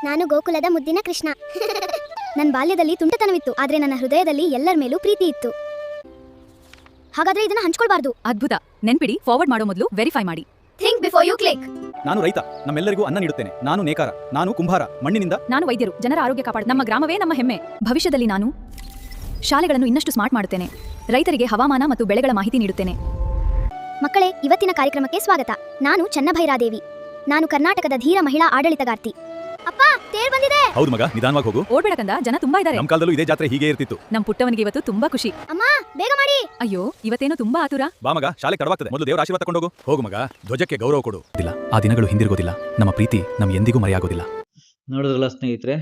ನಾನು ಗೋಕುಲದ ಮುದ್ದಿನ ಕೃಷ್ಣ. ನನ್ನ ಬಾಲ್ಯದಲ್ಲಿ ತುಂಟತನವಿತ್ತು, ಆದ್ರೆ ನನ್ನ ಹೃದಯದಲ್ಲಿ ಎಲ್ಲರ ಮೇಲೂ ಪ್ರೀತಿ ಇತ್ತು. ಹಾಗಾದ್ರೆ ಇದನ್ನ ಹಂಚ್ಕೊಳ್ಬಾರ್ದು. ಅದ್ಭುತ. ನೆನ್ಪಿಡಿ, ಫಾರ್ವರ್ಡ್ ಮಾಡೋ ಮೊದಲು ವೆರಿಫೈ ಮಾಡಿ. Think before you click. ನಾನು ರೈತ, ನಮ್ಮೆಲ್ಲರಿಗೂ ಅನ್ನ ನೀಡುತ್ತೇನೆ. ನಾನು ನೇಕಾರ, ನಾನು ಕುಂಬಾರ, ಮಣ್ಣಿನಿಂದ. ನಾನು ವೈದ್ಯರು, ಜನರ ಆರೋಗ್ಯ ಕಾಪಾಡ. ನಮ್ಮ ಗ್ರಾಮವೇ ನಮ್ಮ ಹೆಮ್ಮೆ. ಭವಿಷ್ಯದಲ್ಲಿ ನಾನು ಶಾಲೆಗಳನ್ನು ಇನ್ನಷ್ಟು ಸ್ಮಾರ್ಟ್ ಮಾಡುತ್ತೇನೆ. ರೈತರಿಗೆ ಹವಾಮಾನ ಮತ್ತು ಬೆಳೆಗಳ ಮಾಹಿತಿ ನೀಡುತ್ತೇನೆ. ಮಕ್ಕಳೇ, ಇವತ್ತಿನ ಕಾರ್ಯಕ್ರಮಕ್ಕೆ ಸ್ವಾಗತ. ನಾನು ಚನ್ನಭೈರಾದೇವಿ. ನಾನು ಕರ್ನಾಟಕದ ಧೀರ ಮಹಿಳಾ ಆಡಳಿತಗಾರ್ತಿ. ಅಪ್ಪ, ತೇರ್ ಬಂದಿದೆ. ಹೌದು ಮಗ, ನಿಧಾನವಾಗಿ ಹೋಗು. ಓಡ್ಬೇಡ ಕಂದ, ಜನ ತುಂಬಾ ಇದ್ದಾರೆ. ನಮ್ಮ ಕಾಲದಲ್ಲೂ ಇದೇ ಜಾತ್ರೆ ಹೀಗೆ ಇರ್ತಿತ್ತು. ನಮ್ ಪುಟ್ಟವನಿಗೆ ಇವತ್ತು ತುಂಬಾ ಖುಷಿ. ಅಮ್ಮ, ಬೇಗ ಮಾಡಿ. ಅಯ್ಯೋ, ಇವತ್ತೇನೋ ತುಂಬಾ ಆತುರ. ಬಾ ಮಗ, ಶಾಲೆ ತಡವಾಗ್ತದೆ. ಮೊದಲು ದೇವರ ಆಶೀರ್ವಾದ ತಗೊಂಡು ಹೋಗು ಮಗ. ಧ್ವಜಕ್ಕೆ ಗೌರವ ಕೊಡು. ಆ ದಿನಗಳು ಹಿಂದಿರುಗೋದಿಲ್ಲ. ನಮ್ಮ ಪ್ರೀತಿ ನಮ್ ಎಂದಿಗೂ ಮರೆಯಾಗೋದಿಲ್ಲ. ನೋಡಿದ್ರಲ್ಲ ಸ್ನೇಹಿತರೆ,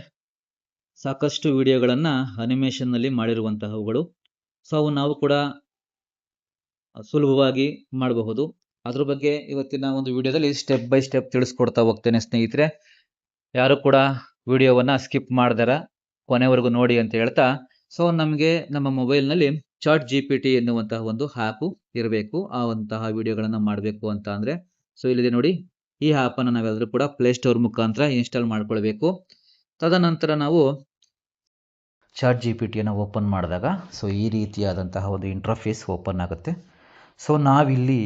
ಸಾಕಷ್ಟು ವಿಡಿಯೋಗಳನ್ನು ಅನಿಮೇಷನ್ನಲ್ಲಿ ಮಾಡಿರುವಂತಹವುಗಳು. ಸೊ ಅವು ನಾವು ಕೂಡ ಸುಲಭವಾಗಿ ಮಾಡಬಹುದು. ಅದ್ರ ಬಗ್ಗೆ ಇವತ್ತಿನ ಒಂದು ವಿಡಿಯೋದಲ್ಲಿ ಸ್ಟೆಪ್ ಬೈ ಸ್ಟೆಪ್ ತಿಳಿಸ್ಕೊಡ್ತಾ ಹೋಗ್ತೇನೆ ಸ್ನೇಹಿತರೆ. ಯಾರು ಕೂಡ ವಿಡಿಯೋವನ್ನು ಸ್ಕಿಪ್ ಮಾಡ್ದಾರ ಕೊನೆವರೆಗೂ ನೋಡಿ ಅಂತ ಹೇಳ್ತಾ, ಸೊ ನಮಗೆ ನಮ್ಮ ಮೊಬೈಲ್ನಲ್ಲಿ ChatGPT ಎನ್ನುವಂತಹ ಒಂದು ಆ್ಯಪು ಇರಬೇಕು. ಆ ಅಂತಹ ವಿಡಿಯೋಗಳನ್ನು ಮಾಡಬೇಕು ಅಂತ ಅಂದರೆ, ಸೊ ಇಲ್ಲಿದೆ ನೋಡಿ, ಈ ಆ್ಯಪನ್ನು ನಾವೆಲ್ಲರೂ ಕೂಡ ಪ್ಲೇಸ್ಟೋರ್ ಮುಖಾಂತರ ಇನ್ಸ್ಟಾಲ್ ಮಾಡ್ಕೊಳ್ಬೇಕು. ತದನಂತರ ನಾವು ChatGPTಯನ್ನು ಓಪನ್ ಮಾಡಿದಾಗ ಸೊ ಈ ರೀತಿಯಾದಂತಹ ಒಂದು ಇಂಟರ್ಫೇಸ್ ಓಪನ್ ಆಗುತ್ತೆ. ಸೊ ನಾವಿಲ್ಲಿ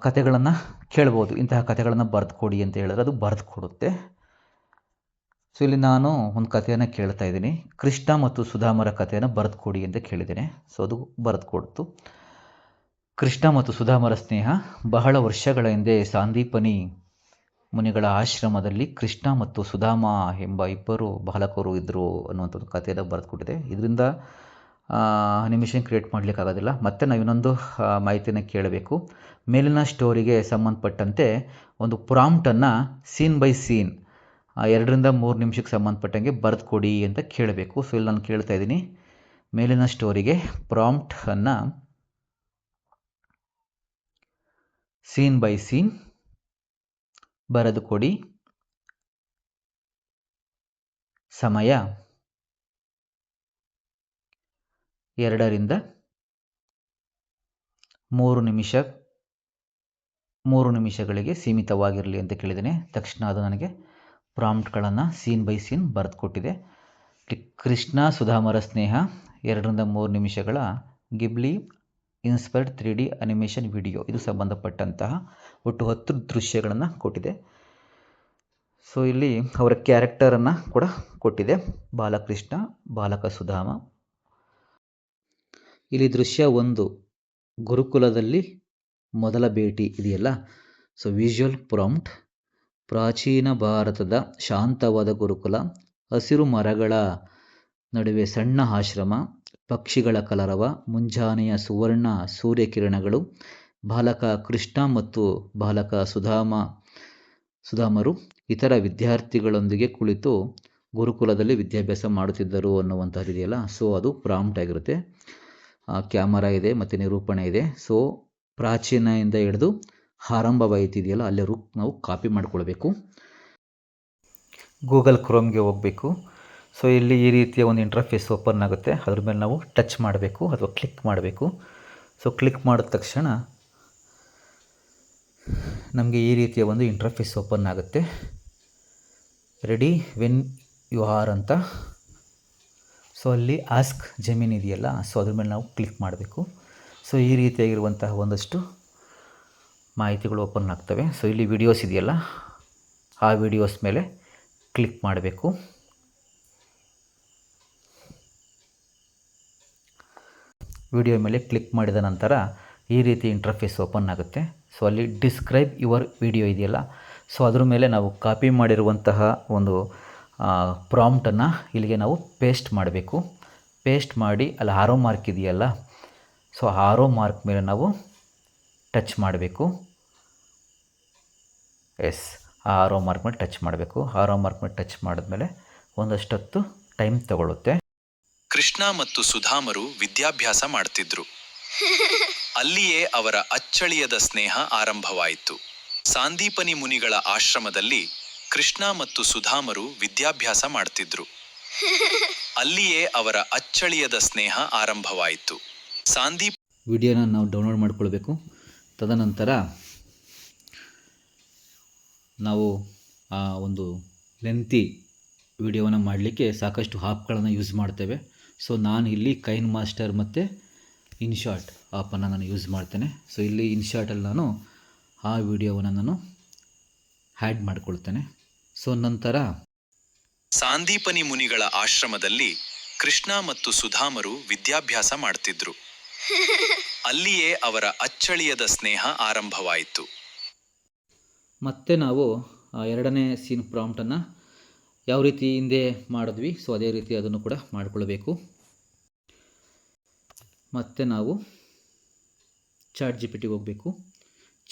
ಕತೆಗಳನ್ನು ಕೇಳ್ಬೋದು. ಇಂತಹ ಕತೆಗಳನ್ನು ಬರೆದು ಕೊಡಿ ಅಂತ ಹೇಳಿದ್ರೆ ಅದು ಬರೆದು ಕೊಡುತ್ತೆ. ಸೊ ಇಲ್ಲಿ ನಾನು ಒಂದು ಕಥೆಯನ್ನು ಕೇಳ್ತಾ ಇದ್ದೀನಿ. ಕೃಷ್ಣ ಮತ್ತು ಸುಧಾಮರ ಕಥೆಯನ್ನು ಬರೆದು ಕೊಡಿ ಅಂತ ಕೇಳಿದ್ದೇನೆ. ಸೊ ಅದು ಬರೆದು ಕೊಡ್ತು. ಕೃಷ್ಣ ಮತ್ತು ಸುಧಾಮರ ಸ್ನೇಹ. ಬಹಳ ವರ್ಷಗಳ ಹಿಂದೆ ಸಾಂದೀಪನಿ ಮುನಿಗಳ ಆಶ್ರಮದಲ್ಲಿ ಕೃಷ್ಣ ಮತ್ತು ಸುಧಾಮ ಎಂಬ ಇಬ್ಬರು ಬಾಲಕರು ಇದ್ದರು ಅನ್ನುವಂಥ ಒಂದು ಕಥೆಯನ್ನು ಬರೆದು ಕೊಟ್ಟಿದೆ. ಇದರಿಂದ ಅನಿಮೇಷನ್ ಕ್ರಿಯೇಟ್ ಮಾಡಲಿಕ್ಕಾಗೋದಿಲ್ಲ. ಮತ್ತು ನಾವು ಇನ್ನೊಂದು ಮಾಹಿತಿಯನ್ನು ಕೇಳಬೇಕು. ಮೇಲಿನ ಸ್ಟೋರಿಗೆ ಸಂಬಂಧಪಟ್ಟಂತೆ ಒಂದು ಪ್ರಾಂಪ್ಟನ್ನು ಸೀನ್ ಬೈ ಸೀನ್ 2 ರಿಂದ 3 ನಿಮಿಷಕ್ಕೆ ಸಂಬಂಧಪಟ್ಟಂಗೆ ಬರೆದು ಕೊಡಿ ಅಂತ ಕೇಳಬೇಕು. ಸೊ ಇಲ್ಲಿ ನಾನು ಕೇಳ್ತಾ ಇದ್ದೀನಿ, ಮೇಲಿನ ಸ್ಟೋರಿಗೆ ಪ್ರಾಂಪ್ಟನ್ನು ಸೀನ್ ಬೈ ಸೀನ್ ಬರೆದು ಕೊಡಿ. ಸಮಯ 2 ರಿಂದ 3 ನಿಮಿಷಗಳಿಗೆ ಸೀಮಿತವಾಗಿರಲಿ ಅಂತ ಕೇಳಿದ್ದೇನೆ. ತಕ್ಷಣ ಅದು ನನಗೆ ಪ್ರಾಂಪ್ಟ್ಗಳನ್ನು ಸೀನ್ ಬೈ ಸೀನ್ ಬರೆದು ಕೊಟ್ಟಿದೆ. ಕೃಷ್ಣ ಸುಧಾಮರ ಸ್ನೇಹ 2 ರಿಂದ 3 ನಿಮಿಷಗಳ ಗಿಬ್ಲಿ ಇನ್ಸ್ಪೈರ್ಡ್ 3D ಅನಿಮೇಷನ್ ವಿಡಿಯೋ. ಇದು ಸಂಬಂಧಪಟ್ಟಂತಹ ಒಟ್ಟು 10 ದೃಶ್ಯಗಳನ್ನು ಕೊಟ್ಟಿದೆ. ಸೊ ಇಲ್ಲಿ ಅವರ ಕ್ಯಾರೆಕ್ಟರನ್ನು ಕೂಡ ಕೊಟ್ಟಿದೆ. ಬಾಲಕೃಷ್ಣ, ಬಾಲಕ ಸುಧಾಮ. ಇಲ್ಲಿ ದೃಶ್ಯ 1, ಗುರುಕುಲದಲ್ಲಿ ಮೊದಲ ಭೇಟಿ ಇದೆಯಲ್ಲ. ಸೊ ವಿಜುವಲ್ ಪ್ರಾಂಪ್ಟ್: ಪ್ರಾಚೀನ ಭಾರತದ ಶಾಂತವಾದ ಗುರುಕುಲ, ಹಸಿರು ಮರಗಳ ನಡುವೆ ಸಣ್ಣ ಆಶ್ರಮ, ಪಕ್ಷಿಗಳ ಕಲರವ, ಮುಂಜಾನೆಯ ಸುವರ್ಣ ಸೂರ್ಯಕಿರಣಗಳು. ಬಾಲಕ ಕೃಷ್ಣ ಮತ್ತು ಬಾಲಕ ಸುಧಾಮರು ಇತರ ವಿದ್ಯಾರ್ಥಿಗಳೊಂದಿಗೆ ಕುಳಿತು ಗುರುಕುಲದಲ್ಲಿ ವಿದ್ಯಾಭ್ಯಾಸ ಮಾಡುತ್ತಿದ್ದರು ಅನ್ನುವಂಥದ್ದು ಇದೆಯಲ್ಲ. ಸೊ ಅದು ಪ್ರಾಂಪ್ಟ್ ಆಗಿರುತ್ತೆ. ಕ್ಯಾಮರಾ ಇದೆ ಮತ್ತು ನಿರೂಪಣೆ ಇದೆ. ಸೊ ಪ್ರಾಚೀನದಿಂದ ಹಿಡಿದು ಆರಂಭವಾಯಿತಿದೆಯಲ್ಲ ಅಲ್ಲೆರೂ ನಾವು ಕಾಪಿ ಮಾಡಿಕೊಳ್ಬೇಕು. ಗೂಗಲ್ ಕ್ರೋಮ್ಗೆ ಹೋಗಬೇಕು. ಸೊ ಇಲ್ಲಿ ಈ ರೀತಿಯ ಒಂದು ಇಂಟರ್ಫೇಸ್ ಓಪನ್ ಆಗುತ್ತೆ. ಅದ್ರ ಮೇಲೆ ನಾವು ಟಚ್ ಮಾಡಬೇಕು ಅಥವಾ ಕ್ಲಿಕ್ ಮಾಡಬೇಕು. ಸೊ ಕ್ಲಿಕ್ ಮಾಡಿದ ತಕ್ಷಣ ನಮಗೆ ಈ ರೀತಿಯ ಒಂದು ಇಂಟರ್ಫೇಸ್ ಓಪನ್ ಆಗುತ್ತೆ. ರೆಡಿ ವೆನ್ ಯು ಆರ್ ಅಂತ. ಸೊ ಅಲ್ಲಿ ಆಸ್ಕ್ ಜಮೀನ್ ಇದೆಯಲ್ಲ, ಸೊ ಅದ್ರ ಮೇಲೆ ನಾವು ಕ್ಲಿಕ್ ಮಾಡಬೇಕು. ಸೊ ಈ ರೀತಿಯಾಗಿರುವಂತಹ ಒಂದಷ್ಟು ಮಾಹಿತಿಗಳು ಓಪನ್ ಆಗ್ತವೆ. ಸೊ ಇಲ್ಲಿ ವಿಡಿಯೋಸ್ ಇದೆಯಲ್ಲ, ಆ ವಿಡಿಯೋಸ್ ಮೇಲೆ ಕ್ಲಿಕ್ ಮಾಡಬೇಕು. ವಿಡಿಯೋ ಮೇಲೆ ಕ್ಲಿಕ್ ಮಾಡಿದ ನಂತರ ಈ ರೀತಿ ಇಂಟರ್ಫೇಸ್ ಓಪನ್ ಆಗುತ್ತೆ. ಸೊ ಅಲ್ಲಿ ಡಿಸ್ಕ್ರೈಬ್ ಯುವರ್ ವಿಡಿಯೋ ಇದೆಯಲ್ಲ, ಸೊ ಅದ್ರ ಮೇಲೆ ನಾವು ಕಾಪಿ ಮಾಡಿರುವಂತಹ ಒಂದು ಪ್ರಾಂಪ್ಟನ್ನು ಇಲ್ಲಿಗೆ ನಾವು ಪೇಸ್ಟ್ ಮಾಡಬೇಕು. ಪೇಸ್ಟ್ ಮಾಡಿ ಅಲ್ಲಿ ಆರೋ ಮಾರ್ಕ್ ಇದೆಯಲ್ಲ, ಸೊ ಆರೋ ಮಾರ್ಕ್ ಮೇಲೆ ನಾವು ಟಚ್ ಮಾಡಬೇಕು. ಎಸ್, ಆ ಆರೋ ಮಾರ್ಕ್ ಮೇಲೆ ಟಚ್ ಮಾಡಬೇಕು. ಆರೋ ಮಾರ್ಕ್ ಮೇಲೆ ಟಚ್ ಮಾಡಿದ್ಮೇಲೆ ಒಂದಷ್ಟೊತ್ತು ಟೈಮ್ ತಗೊಳ್ಳುತ್ತೆ. ಕೃಷ್ಣ ಮತ್ತು ಸುಧಾಮರು ವಿದ್ಯಾಭ್ಯಾಸ ಮಾಡ್ತಿದ್ರು. ಅಲ್ಲಿಯೇ ಅವರ ಅಚ್ಚಳಿಯದ ಸ್ನೇಹ ಆರಂಭವಾಯಿತು. ಸಾಂದೀಪನಿ ಮುನಿಗಳ ಆಶ್ರಮದಲ್ಲಿ ಕೃಷ್ಣ ಮತ್ತು ಸುಧಾಮರು ವಿದ್ಯಾಭ್ಯಾಸ ಮಾಡ್ತಿದ್ರು. ಅಲ್ಲಿಯೇ ಅವರ ಅಚ್ಚಳಿಯದ ಸ್ನೇಹ ಆರಂಭವಾಯಿತು. ವಿಡಿಯೋನ ನಾವು ಡೌನ್ಲೋಡ್ ಮಾಡ್ಕೊಳ್ಬೇಕು. ತದನಂತರ ನಾವು ಆ ಒಂದು ಲೆಂತಿ ವಿಡಿಯೋವನ್ನು ಮಾಡಲಿಕ್ಕೆ ಸಾಕಷ್ಟು ಆ್ಯಪ್ಗಳನ್ನು ಯೂಸ್ ಮಾಡ್ತೇವೆ. ಸೊ ನಾನು ಇಲ್ಲಿ ಕೈನ್ ಮಾಸ್ಟರ್ ಮತ್ತು ಇನ್ಶಾಟ್ ಆ್ಯಪನ್ನು ನಾನು ಯೂಸ್ ಮಾಡ್ತೇನೆ. ಸೊ ಇಲ್ಲಿ ಇನ್ಶಾಟಲ್ಲಿ ನಾನು ಆ ವಿಡಿಯೋವನ್ನು ನಾನು ಹ್ಯಾಡ್ ಮಾಡ್ಕೊಳ್ತೇನೆ. ಸೊ ನಂತರ ಸಾಂದೀಪನಿ ಮುನಿಗಳ ಆಶ್ರಮದಲ್ಲಿ ಕೃಷ್ಣ ಮತ್ತು ಸುಧಾಮರು ವಿದ್ಯಾಭ್ಯಾಸ ಮಾಡ್ತಿದ್ರು. ಅಲ್ಲಿಯೇ ಅವರ ಅಚ್ಚಳಿಯದ ಸ್ನೇಹ ಆರಂಭವಾಯಿತು. ಮತ್ತೆ ನಾವು ಎರಡನೇ ಸೀನ್ ಪ್ರಾಂಪ್ಟನ್ನು ಯಾವ ರೀತಿ ಹಿಂದೆ ಮಾಡಿದ್ವಿ, ಸೊ ಅದೇ ರೀತಿ ಅದನ್ನು ಕೂಡ ಮಾಡಿಕೊಳ್ಬೇಕು. ಮತ್ತು ನಾವು ಚಾಟ್ ಜಿ ಪಿ ಟಿಗೆ ಹೋಗಬೇಕು.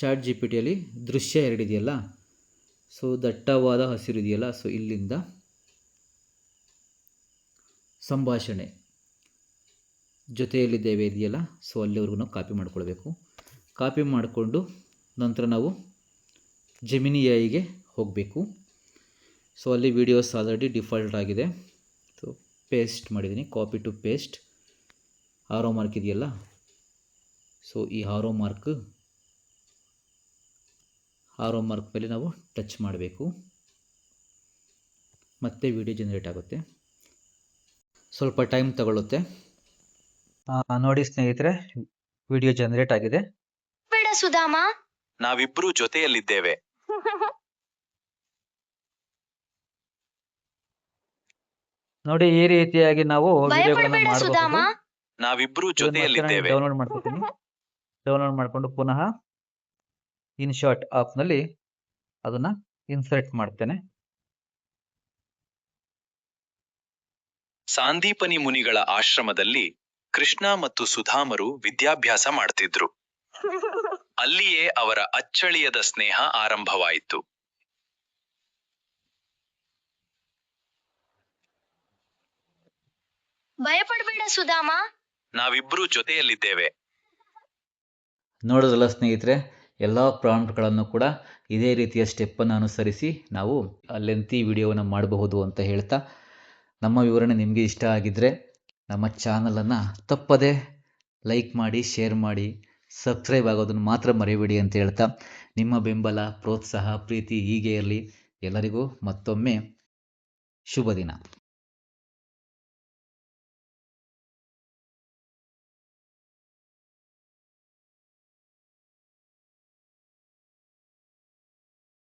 ಚಾಟ್ ಜಿ ಪಿ ಟಿಯಲ್ಲಿ ದೃಶ್ಯ 2 ಇದೆಯಲ್ಲ, ಸೊ ದಟ್ಟವಾದ ಹಸಿರು ಇದೆಯಲ್ಲ, ಸೊ ಇಲ್ಲಿಂದ ಸಂಭಾಷಣೆ ಜೊತೆಯಲ್ಲಿದ್ದೇವೆ ಇದೆಯಲ್ಲ, ಸೊ ಅಲ್ಲಿವರೆಗೂ ನಾವು ಕಾಪಿ ಮಾಡ್ಕೊಳ್ಬೇಕು. ಕಾಪಿ ಮಾಡಿಕೊಂಡು ನಂತರ ನಾವು ಜೆಮಿನಿ ಎಐಗೆ ಹೋಗಬೇಕು. ಸೊ ಅಲ್ಲಿ ವೀಡಿಯೋಸ್ ಆಲ್ರೆಡಿ ಡಿಫಾಲ್ಟ್ ಆಗಿದೆ. ಸೊ ಪೇಸ್ಟ್ ಮಾಡಿದ್ದೀನಿ, copy to paste. Arrow mark ಇದೆಯಲ್ಲ, ಸೊ ಈ ಆರೋ ಮಾರ್ಕ್ ಮೇಲೆ ನಾವು ಟಚ್ ಮಾಡಬೇಕು. ಮತ್ತೆ ವಿಡಿಯೋ ಜನರೇಟ್ ಆಗುತ್ತೆ. ಸ್ವಲ್ಪ ಟೈಮ್ ತಗೊಳ್ಳುತ್ತೆ. ನೋಡಿ ಸ್ನೇಹಿತರೆ, ವಿಡಿಯೋ ಜನರೇಟ್ ಆಗಿದೆ. ಬೇಡ ಸುಧಾಮ, ನಾವಿಬ್ರೂ ಜೊತೆಯಲ್ಲಿದ್ದೇವೆ. ನೋಡಿ, ಈ ರೀತಿಯಾಗಿ ನಾವು ವಿಡಿಯೋಗಳನ್ನು ಮಾಡಬಹುದು. ನಾವಿಬ್ರೂ ಜೊತೆಯಲ್ಲಿದ್ದೇವೆ. ಡೌನ್ಲೋಡ್ ಮಾಡ್ಕೊತೀನಿ. ಡೌನ್ಲೋಡ್ ಮಾಡಿಕೊಂಡು ಪುನಃ ಇನ್ಶಾಟ್ ಆಪ್ನಲ್ಲಿ ಅದನ್ನು ಇನ್ಸರ್ಟ್ ಮಾಡ್ತೇನೆ. ಸಾಂದೀಪನಿ ಮುನಿಗಳ ಆಶ್ರಮದಲ್ಲಿ ಕೃಷ್ಣ ಮತ್ತು ಸುಧಾಮರು ವಿದ್ಯಾಭ್ಯಾಸ ಮಾಡ್ತಿದ್ರು. ಅಲ್ಲಿಯೇ ಅವರ ಅಚ್ಚಳಿಯದ ಸ್ನೇಹ ಆರಂಭವಾಯಿತು. ಭಯಪಡಬೇಡ ಸುಧಾಮ, ನಾವಿಬ್ರೂ ಜೊತೆಯಲ್ಲಿದ್ದೇವೆ. ನೋಡೋದಲ್ಲ ಸ್ನೇಹಿತರೆ, ಎಲ್ಲ ಪ್ರಾಂಪ್ಟ್ಗಳನ್ನು ಕೂಡ ಇದೇ ರೀತಿಯ ಸ್ಟೆಪ್ಪನ್ನು ಅನುಸರಿಸಿ ನಾವು ಲೆಂತಿ ವಿಡಿಯೋವನ್ನು ಮಾಡಬಹುದು ಅಂತ ಹೇಳ್ತಾ, ನಮ್ಮ ವಿವರಣೆ ನಿಮಗೆ ಇಷ್ಟ ಆಗಿದ್ದರೆ ನಮ್ಮ ಚಾನಲನ್ನು ತಪ್ಪದೆ ಲೈಕ್ ಮಾಡಿ, ಶೇರ್ ಮಾಡಿ, ಸಬ್ಸ್ಕ್ರೈಬ್ ಆಗೋದನ್ನು ಮಾತ್ರ ಮರೆಯಬೇಡಿ ಅಂತ ಹೇಳ್ತಾ, ನಿಮ್ಮ ಬೆಂಬಲ, ಪ್ರೋತ್ಸಾಹ, ಪ್ರೀತಿ ಹೀಗೆ ಇರಲಿ. ಎಲ್ಲರಿಗೂ ಮತ್ತೊಮ್ಮೆ ಶುಭ ದಿನ.